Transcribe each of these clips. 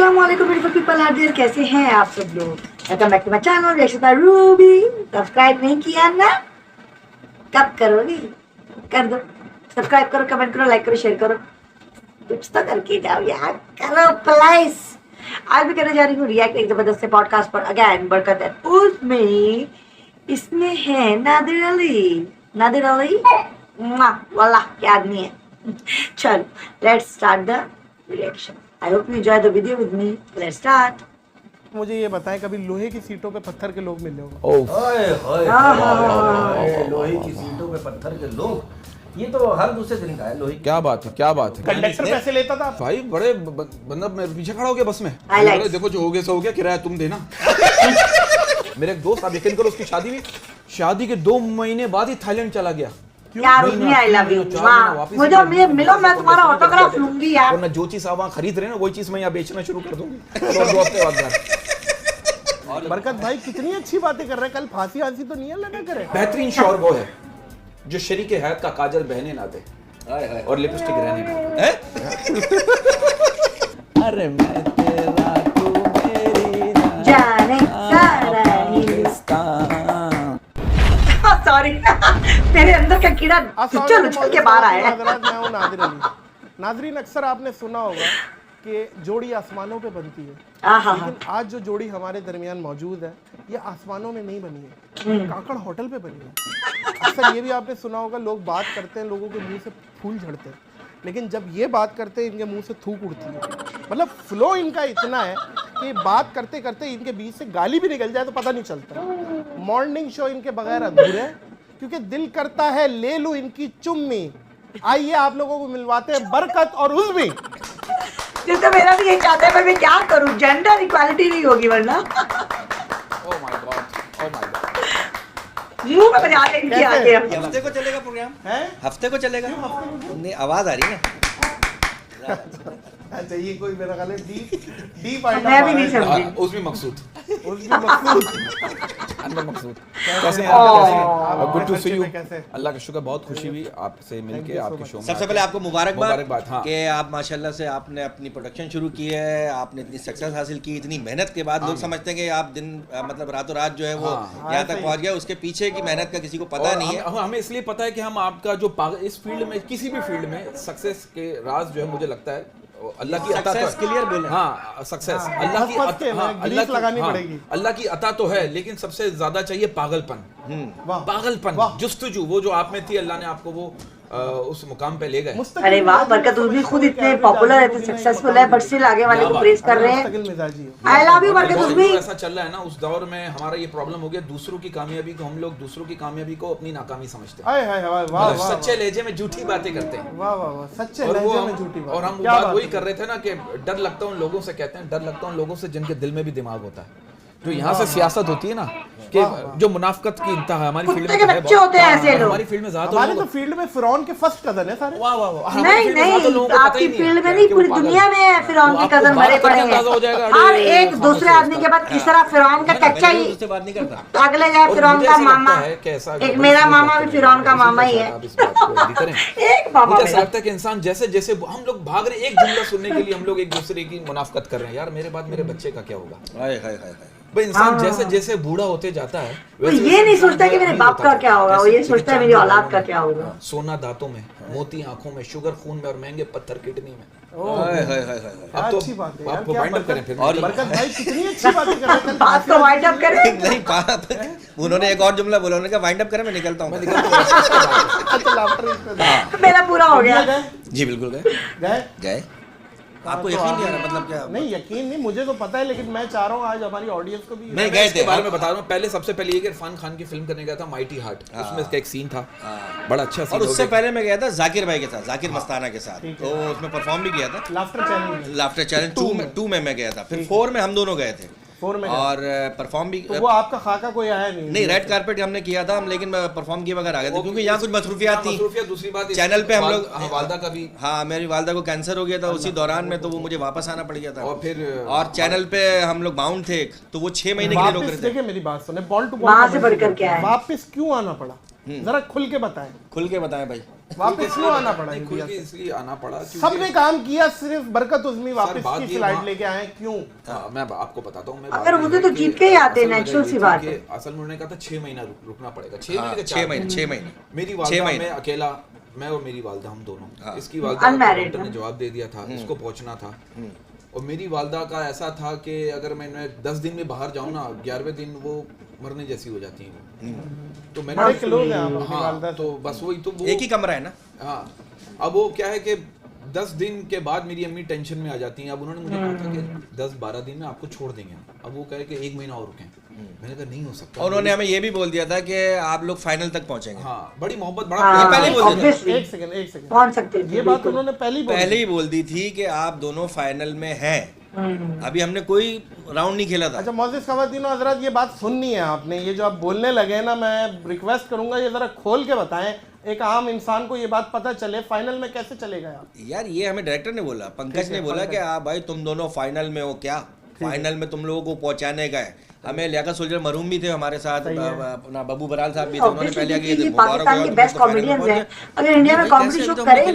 अस्सलामुअलैकुम beautiful people out there, कैसे हैं आप सब लोग। Welcome back to my channel reaction Ruby. Subscribe नहीं किया ना, कब करोगी? कर दो, सब्सक्राइब करो, कमेंट करो, लाइक करो, शेयर करो, कुछ तो करके जाओ यार, करो प्लीज। आज भी करने जा रही हूँ रिएक्ट एक जबरदस्त से पॉडकास्ट पर अगेन बरकत है उसमें। इसमें है नादिर अली। नादिर अली वाला क्या आदमी है। चलो let's start the reaction. I hope you enjoy the video with me. Let's start. मुझे ये बताएं, कभी लोहे की सीटों पे पत्थर के लोग मिले हो? ओए होए, लोहे की सीटों पे पत्थर के लोग, ये तो हर दूसरे दिन का है। लोहे क्या बात है, क्या बात है। कंडक्टर पैसे लेता था भाई बड़े मतलब मैं पीछे खड़ा हो गया बस में। Highlights. देखो जो हो गया सो हो गया, किराया तुम देना। मेरे एक दोस्त, आप यकीन करो, उसकी शादी हुई, शादी के 2 महीने बाद ही थाईलैंड चला गया। यार उसमें आई लव यू। मुझे मिलो, मैं तुम्हारा ऑटोग्राफ लूंगी यार। और मैं जो चीज आप वहाँ खरीद रहे हैं ना, वही चीज मैं यहाँ बेचना शुरू कर दूंगी 2 हफ्ते बाद। बरकत भाई कितनी अच्छी बातें कर रहे हैं। कल फांसी आंसी तो नहीं है लगा करे। बेहतरीन शौर वो है जो शरीक हैत का काजल बहने ना दे और लिपस्टिक रहने ना दे। अरे मैं तेरा तू मेरी जाने सारा सॉरी मेरे अंदर का कीड़ा उछल उछल के बाहर आया है। मैं हूं नादिर अली। नाजरीन, अक्सर आपने सुना होगा कि जोड़ी आसमानों पे बनती है, लेकिन आज जो जोड़ी हमारे दरमियान मौजूद है ये आसमानों में नहीं बनी है, काकड़ होटल पे बनी है। अक्सर ये भी आपने सुना होगा, लोग बात करते हैं, लोगों के मुंह से फूल झड़ते हैं, लेकिन जब ये बात करते हैं इनके मुंह से थूक उड़ती है। मतलब फ्लो इनका इतना है कि बात करते करते इनके बीच से गाली भी निकल जाए तो पता नहीं चलता। मॉर्निंग शो इनके बगैर अधूरे है, क्योंकि दिल करता है ले लूं इनकी चुम्मी। आइए आप लोगों को मिलवाते हैं बरकत और उज़्मी। तो मेरा भी यही चाहता है, पर मैं क्या करूं, जेंडर इक्वालिटी नहीं होगी वरना। Oh my God, oh my God. मुंह में बजा ले इनकी आगे। हफ्ते को चलेगा प्रोग्राम है? हफ्ते को चलेगा? नहीं, आवाज आ रही है ना। अच्छा, ये कोई मेरा ख्याल है डीप मैं भी नहीं समझी। उसमें मकसूद अंदर मकसूद कैसे हैं? Good to see you. कैसे? अल्लाह का शुक्र, बहुत खुशी हुई आपसे मिलके, आपके शो में। सबसे पहले आपको मुबारकबाद हाँ। कि आप माशाल्लाह से आपने अपनी प्रोडक्शन शुरू की है, आपने इतनी सक्सेस हासिल की, इतनी मेहनत के बाद। लोग समझते हैं कि आप दिन मतलब रातों रात जो है वो यहाँ तक पहुँच गया, उसके पीछे की मेहनत का किसी को पता नहीं है। हमें इसलिए पता है कि हम आपका जो इस फील्ड में, किसी भी फील्ड में सक्सेस के राज जो है, मुझे लगता है अल्लाह की अता तो है। क्लियर बोले। हाँ, सक्सेस अल्लाह की अल्लाह की अता तो है, लेकिन सबसे ज्यादा चाहिए पागलपन। पागलपन, जुस्तजू, वो जो आप में थी, अल्लाह ने आपको वो उस मुकाम पे ले गए। अरे वाह, बरकत उज़्मी खुद इतने पॉपुलर है, सक्सेसफुल है, बट स्टिल आगे वाले को प्रेज कर रहे हैं। आई लव यू बरकत उज़्मी। ऐसा चल रहा है ना, उस दौर में हमारा ये प्रॉब्लम हो गया, दूसरों की कामयाबी को हम लोग, दूसरों की कामयाबी को अपनी नाकामी समझते हैं। सच्चे लहजे में झूठी बातें करते हैं। और हम बात वही कर रहे थे ना कि डर लगता है उन लोगों से, कहते हैं डर लगता है उन लोगों से जिनके दिल में भी दिमाग होता है। तो यहाँ से सियासत होती है ना, कि जो मुनाफकत की इंतहा है हमारी फील्ड में, बच्चे होते हैं ऐसे लोग। हमारी फील्ड में ज्यादा, हमारे तो फील्ड में फिरौन के फर्स्ट कजन है सारे। वाह वाह वाह। नहीं, आपकी फील्ड में नहीं, पूरी दुनिया में फिरौन के कजन भरे पड़े हैं। हर एक दूसरे आदमी के बाद तीसरा फिरौन का कच्चा ही अगले जाए फिरौन का मामा। एक मेरा मामा भी फिरौन का मामा ही है। एक मामा। मुझे लगता है कि इंसान जैसे जैसे हम लोग भाग रहे, एक जुमला सुनने के लिए हम लोग एक दूसरे की मुनाफकत कर रहे हैं। यार मेरे बाद मेरे बच्चे का क्या होगा? भाई इंसान जैसे जैसे बूढ़ा होते जाता है, वो ये नहीं सोचता कि मेरे बाप का क्या होगा, वो ये सोचता है मेरी औलाद का क्या होगा। सोना दांतों में, मोती आंखों में, शुगर खून में और महंगे पत्थर किडनी में। अब तो अच्छी बात है, आपको वाइंड अप करें फिर। और बरकत भाई कितनी अच्छी बातें कर रहे हैं। बात तो वाइंड अप करें। नहीं, बात उन्होंने एक और जुमला बोला, उन्होंने कहा वाइंड अप करें, मैं निकलता हूँ। मेरा पूरा हो गया। जी बिल्कुल गए। आपको यकीन नहीं आ रहा? मतलब क्या? नहीं, यकीन नहीं, मुझे तो पता है, लेकिन मैं चाह रहा हूँ आज हमारी ऑडियंस को भी। मैं गए थे, बारे में बता रहा हूँ। पहले सबसे पहले ये कि इरफान खान की फिल्म करने गया था, माइटी हार्ट। उसमें इसका एक सीन था, बड़ा अच्छा सीन। और उससे पहले मैं गया था जाकिर भाई के साथ, जाकिर मस्ताना के साथ, तो उसमें परफॉर्म भी किया था। लाफ्टर चैलेंज 2 में मैं गया था। फिर 4 में हम दोनों गए थे। और परफॉर्म भी। तो वो आपका खाका कोई आया नहीं? रेड कारपेट हमने किया था, लेकिन परफॉर्म किए बगैर आ गए थे, क्योंकि यहाँ कुछ मसरूफियात थी। दूसरी बात, चैनल पे हम लोग, वालदा का भी, हाँ मेरी वालदा को कैंसर हो गया था उसी दौरान में, तो वो मुझे वापस आना पड़ गया था। और चैनल पे हम लोग बाउंड थे, तो वो 6 महीने के लिए रोक रहे थे। देखिए मेरी बात सुने, बॉल टू वहां से बढ़कर क्या है, वापस क्यों आना पड़ा? जरा खुल के बताएं। खुल के बताएं भाई। वापस क्यों आना पड़ा? इसलिए आना पड़ा, सबने काम किया, सिर्फ बरकत उज़मी वापस की फ्लाइट लेके आए, क्यों? मैं आपको बताता हूँ। अगर मुझे तो जीत के ही आते, नेचुरल सी बात है। असल में उन्होंने कहा था 6 महीना रुकना पड़ेगा। 6 महीने। मेरी वालिदा, मैं अकेला, मैं और मेरी वालिदा, हम दोनों। इसकी वालिदा डॉक्टर ने जवाब दे दिया था, इसको पहुंचना था। और मेरी वालिदा का ऐसा था कि अगर मैं 10 दिन में बाहर जाऊं ना, 11वें दिन वो मरने जैसी हो जाती है। तो मैंने हाँ, तो बस वही तो एक ही कमरा है ना। हाँ, अब वो क्या है कि 10 दिन के बाद मेरी अम्मी टेंशन में आ जाती हैं। अब उन्होंने मुझे कहा था कि 10-12 दिन में आपको छोड़ देंगे। अब वो कहे कि 1 महीना और रुकें। मैंने कहा नहीं हो सकता। और उन्होंने हमें ये भी बोल दिया था कि आप लोग फाइनल तक पहुंचेंगे। हाँ, बड़ी मोहब्बत, बड़ा पहले बोल दिया था। एक सेकंड पहुंच सकते ये बात उन्होंने पहले ही बोल दी थी कि आप दोनों फाइनल में हैं। अभी हमने कोई राउंड नहीं खेला था। अच्छा मोअज़्ज़िज़ ख़वातीन व हज़रात, ये बात सुननी है आपने, ये जो आप बोलने लगे ना, मैं रिक्वेस्ट करूंगा ये जरा खोल के बताएं, एक आम इंसान को ये बात पता चले फाइनल में कैसे चलेगा यार। ये हमें डायरेक्टर ने बोला, पंकज ने बोला कि आप भाई तुम दोनों फाइनल में हो क्या, फाइनल में तुम लोगों को पहुंचाने का है। हमें लियाकत सुलझान मरूम भी थे हमारे साथ, अपना बब्बू बराल साहब भी थे, उन्होंने पहले आगे पाकिस्तान के बेस्ट कॉमेडियंस हैं। अगर इंडिया में कॉमेडी शो करेंगे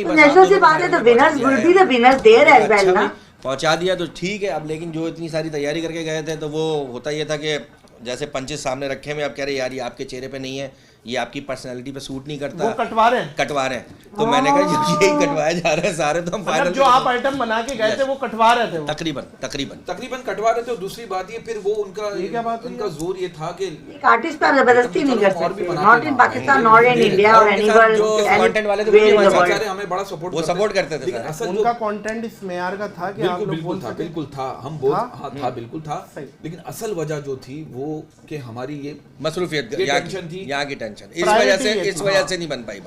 तो नेशनल से बात है, तो winners will be the winners there as well ना। पहुंचा दिया तो ठीक है। अब लेकिन जो इतनी सारी तैयारी करके गए थे, तो वो होता ये था कि जैसे पंचेस सामने रखे हुए, आप कह रहे यार ये आपके चेहरे पे नहीं है, ये आपकी पर्सनालिटी पे सूट नहीं करता, वो कटवा रहे हैं। तो मैंने कहा यही कटवाए जा रहे हैं सारे, तो हम फाइनल जो आप आइटम बना के गए थे वो कटवा रहे थे, तकरीबन कटवा रहे थे। और दूसरी बात ये, फिर वो उनका जोर ये था कि आर्टिस्ट पर जबरदस्ती नहीं कर सकते, not in Pakistan, not in India और एनीवेयर। जो कंटेंट वाले थे बेचारे हमें बड़ा सपोर्ट, वो सपोर्ट करते थे। असल उनका कंटेंट इस मेयार का था कि आप लोग बिल्कुल था, हम बोल था बिल्कुल था। लेकिन असल वजह जो थी वो कि हमारी ये मसरूफियत, यहाँ की टेंशन, इस वजह से नहीं बन पाई।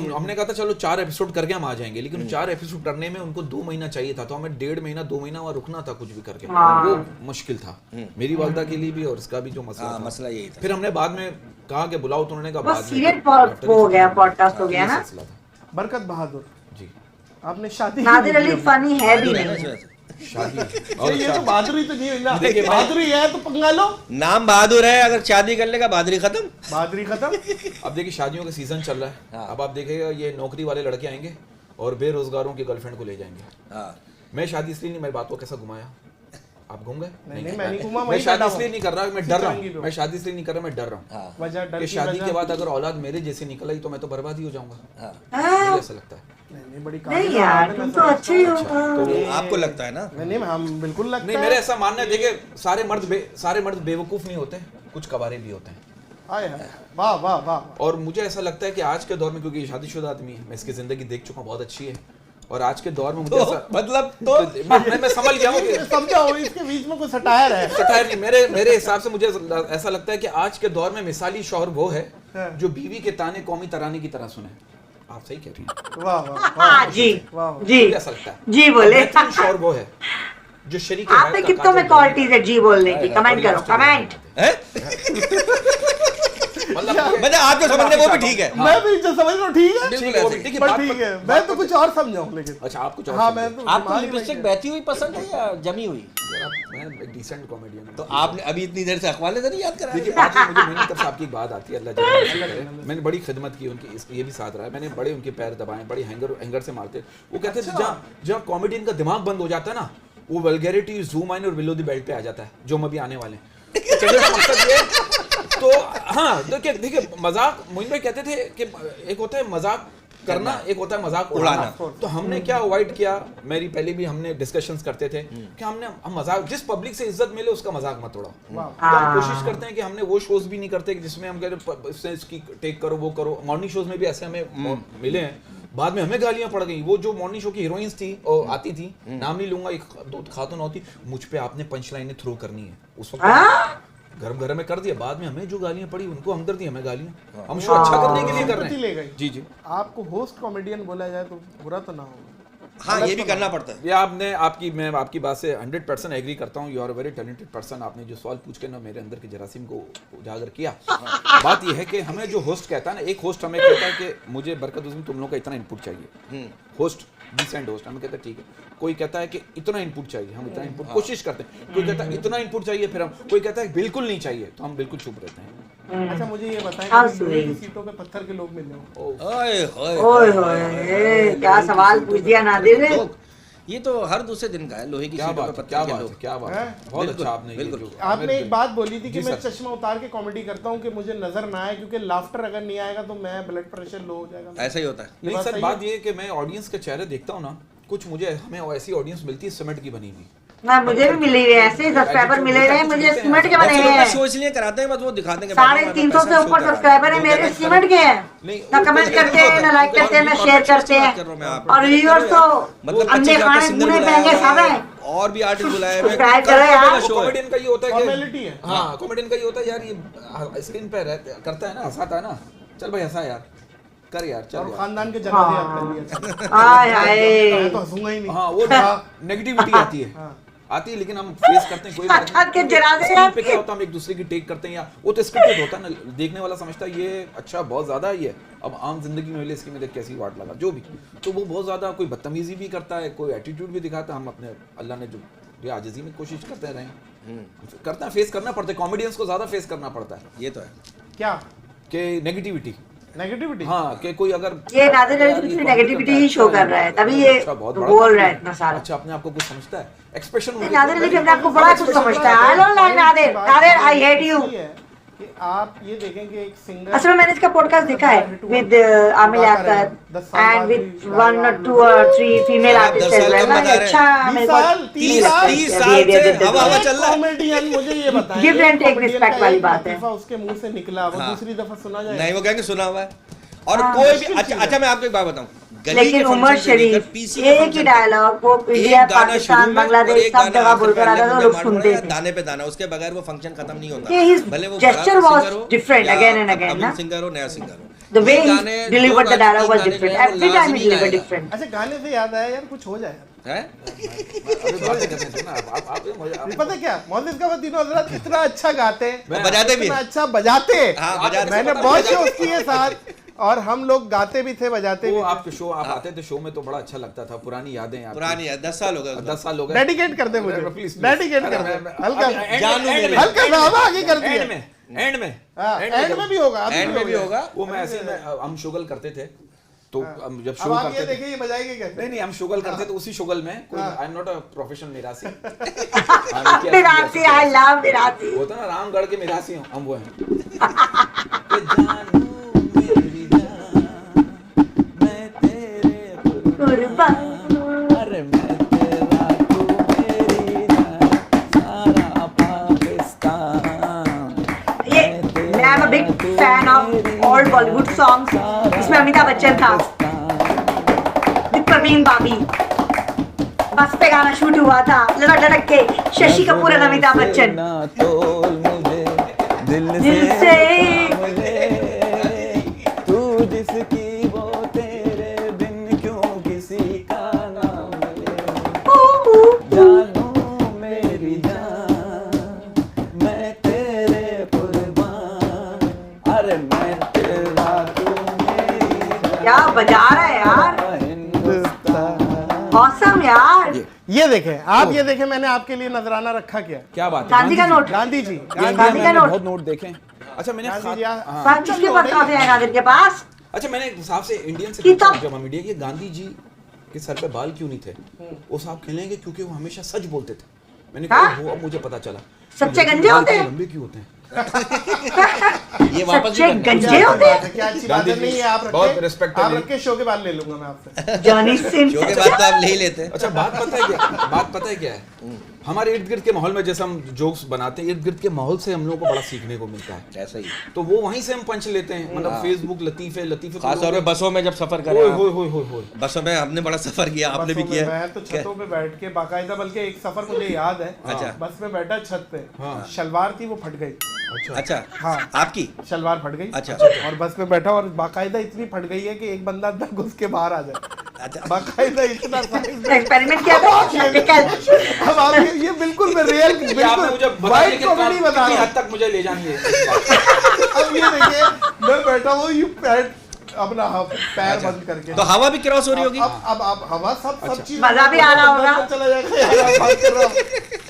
हमने कहा था चलो 4 एपिसोड करके हम आ जाएंगे, लेकिन 4 एपिसोड करने में उनको 2 महीना चाहिए था, तो हमें 1.5 महीना 2 महीना वहाँ रुकना था कुछ भी करके। वो मुश्किल था मेरी वालिदा के लिए भी, और इसका भी जो मसला यही था। फिर हमने बाद में कहा कि बुलाओ, तो उन्होंने कहा बस सीरियस हो गया, पॉडकास्ट हो गया ना। बरकत बहादुर जी, आपने शादी, नादिर अली फनी है भी नहीं, शादी और ये तो बहादुरी तो नहीं हुई ना। देखिए बहादुरी है तो पंगा लो, नाम बहादुर है, अगर शादी कर लेगा बहादुरी खत्म। अब देखिए शादियों का सीजन चल रहा है। अब आप देखिएगा ये नौकरी वाले लड़के आएंगे और बेरोजगारों की गर्लफ्रेंड को ले जाएंगे। मैं शादी इसलिए नहीं, मेरी बात को कैसा घुमाया, आप घूम गए? नहीं मैं नहीं घूमा, मैं शादी इसलिए नहीं कर रहा, मैं डर रहा हूँ। मैं शादी इसलिए नहीं कर रहा, मैं डर रहा हूँ। वजह डर कि शादी के बाद अगर औलाद मेरे जैसे निकल आई तो मैं तो बर्बाद ही हो जाऊंगा। मुझे ऐसा लगता है। नहीं यार, तुम तो अच्छे ही हो। तो आपको लगता है ना? नहीं, हम बिल्कुल लगता है। नहीं, मेरा ऐसा मानना है, देखिए सारे मर्द बेवकूफ नहीं होते, कुछ कवारे भी होते हैं। वाह वाह वाह। और मुझे ऐसा लगता है कि आज के दौर में, क्योंकि शादीशुदा आदमी है, मैं इसकी जिंदगी देख चुका हूँ, बहुत अच्छी है। और आज के दौर में मुझे ऐसा मतलब मैं समझ गया हूँ कि समझाओ इसके बीच में कोई सटायर है। सटायर नहीं, मेरे हिसाब से मुझे ऐसा लगता है कि आज के दौर में मिसाली शौहर वो है जो बीवी के ताने कौमी तराने की तरह सुने। आप सही कह रही हैं। वाह वाह जी जी, ऐसा लगता है जी बोले। शौहर वो है जो शरीक आप में कितनों में क्वालिटीज है जी बोलने की? कमेंट करो, कमेंट। मतलब आप जो समझ रहे वो भी ठीक है। मैं भी जो समझ रहा हूँ ठीक है, ठीक है। मैं तो कुछ और समझाऊँ, लेकिन अच्छा आप कुछ और। हाँ, मैं तो आपको लिपस्टिक बहती हुई पसंद है या जमी हुई? मैं एक डिसेंट कॉमेडियन हूं। तो आपने अभी इतनी देर से अखबार नहीं याद करा? देखिए आज मुझे मेरी तरफ से आपकी एक बात आती है, अल्लाह जाने, मैंने बड़ी खिदमत की उनकी, ये भी साथ रहा है। मैंने बड़े उनके पैर दबाए, बड़े हैंगर से मारते। वो कहते हैं जहाँ कॉमेडियन का दिमाग बंद हो जाता है ना, वो वल्गैरिटी, ज़ूम इन और बिलो द बेल्ट पे आ जाता है, जो हम अभी आने वाले हैं। तो हाँ, देखिए मजाक, मोइन भाई कहते थे कि एक होता है मजाक करना, एक होता है मजाक उड़ाना। तो हमने क्या अवॉइड किया, मेरी पहले भी हमने डिस्कशंस करते थे कि हम मजाक, जिस पब्लिक से इज्जत मिले उसका मजाक मत उड़ाओ। तो हम कोशिश करते हैं कि हमने वो शोज भी नहीं करते जिसमें हम कहते इसकी टेक करो, वो करो। मॉर्निंग शोज में भी ऐसे हमें मिले हैं, बाद में हमें गालियां पड़ गई। वो जो मॉर्निंग शो की हीरोइंस थी और आती थी, नाम नहीं लूंगा, एक दो खातून होती, मुझ पे आपने पंच लाइनें थ्रो करनी है। उस वक्त गरम में कर दिया, बाद में हमें जो गालियां पड़ी उनको हमदर्दी, हमें गालियां, हम शो अच्छा करने के लिए कर रहे हैं। जी आपको होस्ट कॉमेडियन बोला जाए तो बुरा तो ना होगा? हाँ, ये भी करना पड़ता है। ये मैं आपकी बात से 100% एग्री करता हूँ। You are very talented person. आपने जो सवाल पूछ के ना मेरे अंदर के जरासीम को उजागर किया। बात ये है कि हमें जो होस्ट कहता है ना, एक होस्ट हमें कहता है कि मुझे बरकत उज़्मी तुम लोग का इतना इनपुट चाहिए, होस्ट डिसेंट होस्ट, हम कहते हैं ठीक है। कोई कहता है कि इतना इनपुट चाहिए, हम इतना इनपुट कोशिश करते हैं। कोई कहता है इतना इनपुट चाहिए, फिर हम कोई कहता है बिल्कुल नहीं चाहिए, तो हम बिल्कुल चुप रहते हैं। अच्छा मुझे ये बताएं कि लोहे की सीटों पे पत्थर के लोग मिले हो? ओए होए, क्या सवाल पूछ दिया नादिर ने। ये तो हर दूसरे दिन का है, लोहे की सीटों पे पत्थर के लोग। क्या बात है, बहुत अच्छा आपने बिल्कुल। आपने एक बात बोली थी कि मैं चश्मा उतार के कॉमेडी करता हूँ कि मुझे नजर ना आए, क्योंकि लाफ्टर अगर नहीं आएगा तो मैं ब्लड प्रेशर लो हो जाएगा। ऐसा ही होता है। नहीं सर, बात ये है कि मैं ऑडियंस के चेहरे देखता हूँ ना, कुछ हमें ऐसी ऑडियंस मिलती है सीमेंट की बनी हुई। ना मुझे भी मिली हुई है, ऐसे सब्सक्राइबर मिले हुए हैं मुझे सीमेंट के बने हुए हैं। शो इसलिए कराते हैं बस वो दिखाने के 350 से ऊपर सब्सक्राइबर है मेरे, सीमेंट के हैं। ना कमेंट करते हैं, ना लाइक करते हैं, ना शेयर करते हैं, और व्यूअर्स तो अंधे खाने मुंह महंगे सब है। और भी आर्टिस्ट बुलाए हैं। सब्सक्राइब करो यार। कॉमेडियन का ये होता है कि फॉर्मेलिटी है। हाँ, कॉमेडियन का ये होता है यार, ये स्क्रीन पे करता है ना, हंसाता है ना, चल भाई हंसा यार, कर यार, चल यार। खानदान के जनाजे याद कर लिए। हाय हाय, मैं तो हंसूंगा ही नहीं। हाँ, वो नेगेटिविटी आती है, आती है, लेकिन हम फेस करते हैं। कोई बात नहीं। के जनाजे स्क्रीन पे क्या होता है, हम एक दूसरे की टेक करते हैं, या वो तो स्क्रिप्टेड होता है ना, देखने वाला समझता है ये अच्छा बहुत ज्यादा ही है। अब आम जिंदगी में इसकी में देख कैसी वाट लगा जो भी, तो वो बहुत ज्यादा कोई बदतमीजी भी करता है, कोई एटीट्यूड भी दिखाता है। हम अपने अल्लाह ने जो आजिज़ी में कोशिश करते रहे, करते हैं, फेस करना पड़ता है। कॉमेडियंस को ज्यादा फेस करना पड़ता है। ये तो है क्या कि नेगेटिविटी, हाँ, कि कोई अगर ये नादिर अली नेगेटिविटी ही शो कर रहा है, तभी ये बोल रहा है इतना सारा। अच्छा, अपने आप को कुछ समझता है, एक्सप्रेशन नादिर अली अपने आप को बड़ा कुछ समझता है। आई don't like Nadir, Nadir I hate you. कि आप ये देखें कि एक सिंगर, असल में मैंने इसका पॉडकास्ट देखा है with Aamir Akhtar and with 1 or 2 or 3 female artist as well. अच्छा, मेरे को 30 साल से हवा चल रहा है। कॉमेडियन मुझे ये बताएं, गिव एंड टेक रिस्पेक्ट वाली बात है। उसके मुंह से निकला वो दूसरी दफा सुना जाए नहीं, वो कहेंगे सुना हुआ है। और कोई भी अच्छा मैं आपको एक बात बताऊं, लेकिन उमर शरीफ एक ही डायलॉग वो इंडिया, पाकिस्तान, बांग्लादेश सब जगह बोलकर आता था, लोग सुनते थे दाने पे दाना, उसके बगैर वो फंक्शन खत्म नहीं होता। भले वो gesture was different again and again, ना? सिंगर हो, नया सिंगर हो, The way he delivered the dialogue was different. Every time he delivered different. अच्छा, गाने से याद आया यार, कुछ हो जाए है। बातें करते हैं ना, आप पता क्या, मोहम्मद का तीनों हजरत इतना अच्छा गाते हैं, बजाते भी, इतना अच्छा बजाते। मैंने बहुत शो किए साथ, और हम लोग गाते भी थे, बजाते भी। आपके शो आप आते थे, शो में तो बड़ा अच्छा लगता था। पुरानी यादें, पुरानी है, 10 साल हो गए, 10 साल हो गए। डेडिकेट कर दे मुझे, डेडिकेट कर दे, हल्का हल्का आगे कर दिया। एंड में भी होगा, एंड में भी होगा। वो मैं ऐसे में हम शुगल करते थे, तो जब शो करते थे, देखिए ये बजाएंगे कैसे? नहीं हम शुगल करते, तो उसी शुगल में कोई, I am not a professional Mirasi. Mirasi, I love Mirasi. होता ना रामगढ़ के मिरासी हम वो हैं। अरे मैं तेरा, तू मेरी जान, सारा पाकिस्तान। मैं I'm a big fan of old Bollywood songs. इसमें अमिताभ बच्चन था, प्रवीण बाबी, बस पे गाना शूट हुआ था, लड़क लड़क के, शशि कपूर और अमिताभ बच्चन। दिल से तू जिसकी वो तेरे बिन क्यों किसी का नाम जानू मेरी जान, मैं तेरे कुर्बान, अरे मैं तेरा, तू मेरी जान। क्या बजा रहा है यार, ऑसम यार। ये देखें आप, ये देखें मैंने आपके लिए नजराना रखा क्या बात है। गांधी का नोट, गांधी जी, गांधी का नोट बहुत नोट देखें। अच्छा, मैंने सब किसके पास आते हैं, गांधी के पास। अच्छा, मैंने साहब से इंडियन से पूछा जब हम इंडिया के, गांधी जी के सर पे बाल क्यों नहीं थे? वो साहब कहलेंगे क्योंकि वो हमेशा सच बोलते थे। मैंने कहा वो अब मुझे पता चला, सच्चे गंजे होते हैं, लंबे क्यों होते हैं? ये वापस सच्चे गंजे होते हैं। क्या अच्छी बात नहीं है, आप बहुत रिस्पेक्ट आप रख के शो के बाद ले लूंगा मैं आपसे। जॉनी सिंह शो के बाद तो आप ले ही लेते हैं। अच्छा, बात पता है क्या है, हमारे इर्द गिर्द के माहौल में जैसे हम जोक्स बनाते हैं, इर्द गिर्द के माहौल से हम लोगों को बड़ा सीखने को मिलता है। ऐसा ही, तो वो वहीं से हम पंच लेते हैं, मतलब फेसबुक लतीफे खास तौर पे बसों में जब सफर कर रहे हो, बसों में हमने बड़ा सफर किया, आपने भी किया। मैं तो छतों पे बैठ के बाकायदा, बल्कि एक सफर मुझे याद है। अच्छा। बस में बैठा छत पे, शलवार थी वो फट गई। अच्छा, हाँ, आपकी शलवार फट गई। अच्छा। और बस में बैठा, और बाकायदा इतनी फट गई है कि एक बंदा अंदर घुस के बाहर आ जाए। अच्छा, बाकायदा इतना एक्सपेरिमेंट किया था। अब आप ये बिल्कुल रियल, बिल्कुल वाइट कॉमेडी बता रहा हूं। हद तक मुझे ले जानी है। अब ये देखिए, मैं बैठा हूँ, यू पैट अपना पैर बंद करके। तो हवा भी क्रॉस हो रही होगी। अब हवा सब चीज मजा भी आ रहा होगा। चला जाएगा।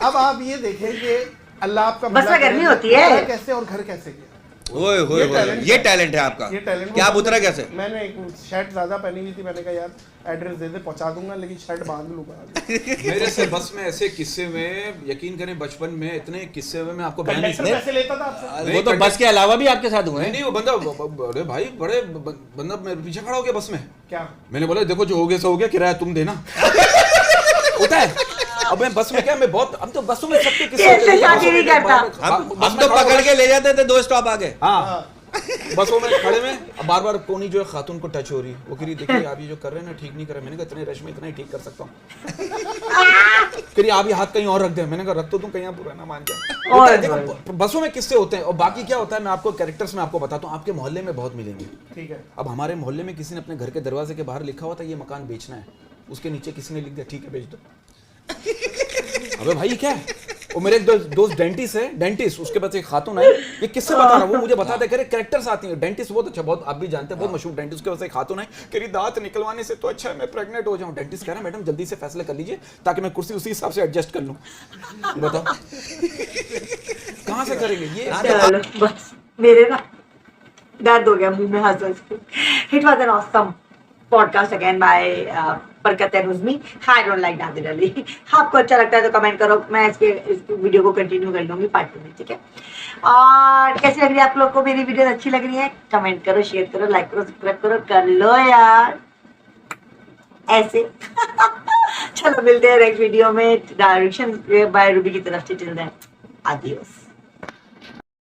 अब आप ये देखें कि अल्लाह आपका बस में गर्मी होती है कैसे और घर कैसे किया। ओए होए ये टैलेंट है आपका। ये टैलेंट क्या आप उतरा कैसे? मैंने एक शर्ट ज्यादा पहनी हुई थी, मैंने कहा यार एड्रेस दे दे पहुंचा दूंगा, लेकिन शर्ट बांध लूंगा। मेरे से बस में ऐसे किस्से में यकीन करें, बचपन में इतने किस्से में मैं आपको बयान नहीं कंडक्टर पैसे लेता था आपसे। वो तो बस के अलावा भी आपके साथ हुए हैं। नहीं, वो बंदा अरे भाई बड़े बंदा मेरे पीछे खड़ा हो गया बस में। क्या? मैंने बोला देखो जो हो गया सो हो गया, किराया तुम देना। होता है। अब मैं बस में क्या, मैं बहुत, अब तो बसों में सबके किस्से शादी नहीं करता। हम तो पकड़ के ले जाते थे 2 स्टॉप आगे। हाँ, बसों में खड़े में बार बार कोनी जो है खातून को टच हो रही है, वो कह रही देखिए आप ये जो कर रहे हैं ना ठीक नहीं कर रहे। मैंने कहा इतने रश में इतना ही ठीक कर सकता हूँ। कह रही आप ये हाथ कहीं और रख दे। मैंने कहा रख तो तुम कहीं पूरा ना मान जाए। देखो बसों में किस्से होते हैं। और बाकी क्या होता है, मैं आपको कैरेक्टर्स में आपको बताता हूँ, आपके मोहल्ले में बहुत मिलेंगे। ठीक है। अब हमारे मोहल्ले में किसी ने अपने घर के दरवाजे के बाहर लिखा हुआ था ये मकान बेचना है, उसके नीचे किसी ने लिख दिया ठीक है बेच दो। अबे भाई क्या है? वो मेरे एक दोस्त डेंटिस्ट है, डेंटिस्ट, उसके पास एक खातून आई, ये किससे बता रहा हूँ, वो मुझे बताते कह रहे कैरेक्टर्स आती हैं। डेंटिस्ट बहुत अच्छा, बहुत आप भी जानते हैं, बहुत मशहूर डेंटिस्ट, के पास एक खातून है, कह रही दांत निकलवाने से तो अच्छा है मैं प्रेग्नेंट हो जाऊं। डेंटिस्ट कह रहा है मैडम जल्दी से फैसला कर लीजिए ताकि मैं कुर्सी उसी हिसाब से एडजस्ट कर लूं। बताओ कहां से करेंगे ये? चलो बस मेरे ना दर्द हो गया मुंह में हंस के। It was an awesome podcast again by Barkat and Uzmi. I don't like Nadir Ali. आपको अच्छा लगता है तो कमेंट करो, मैं इस वीडियो को कंटिन्यू कर लूंगी पार्ट 2 में, ठीक है। और कैसी लग रही है आप लोग को मेरी वीडियो? अच्छी लग रही है? कमेंट करो, शेयर करो, लाइक करो, सब्सक्राइब करो, कर लो यार ऐसे। चलो मिलते हैं नेक्स्ट वीडियो में। डायरेक्शन बाय रूबी की तरफ से। Till then adios.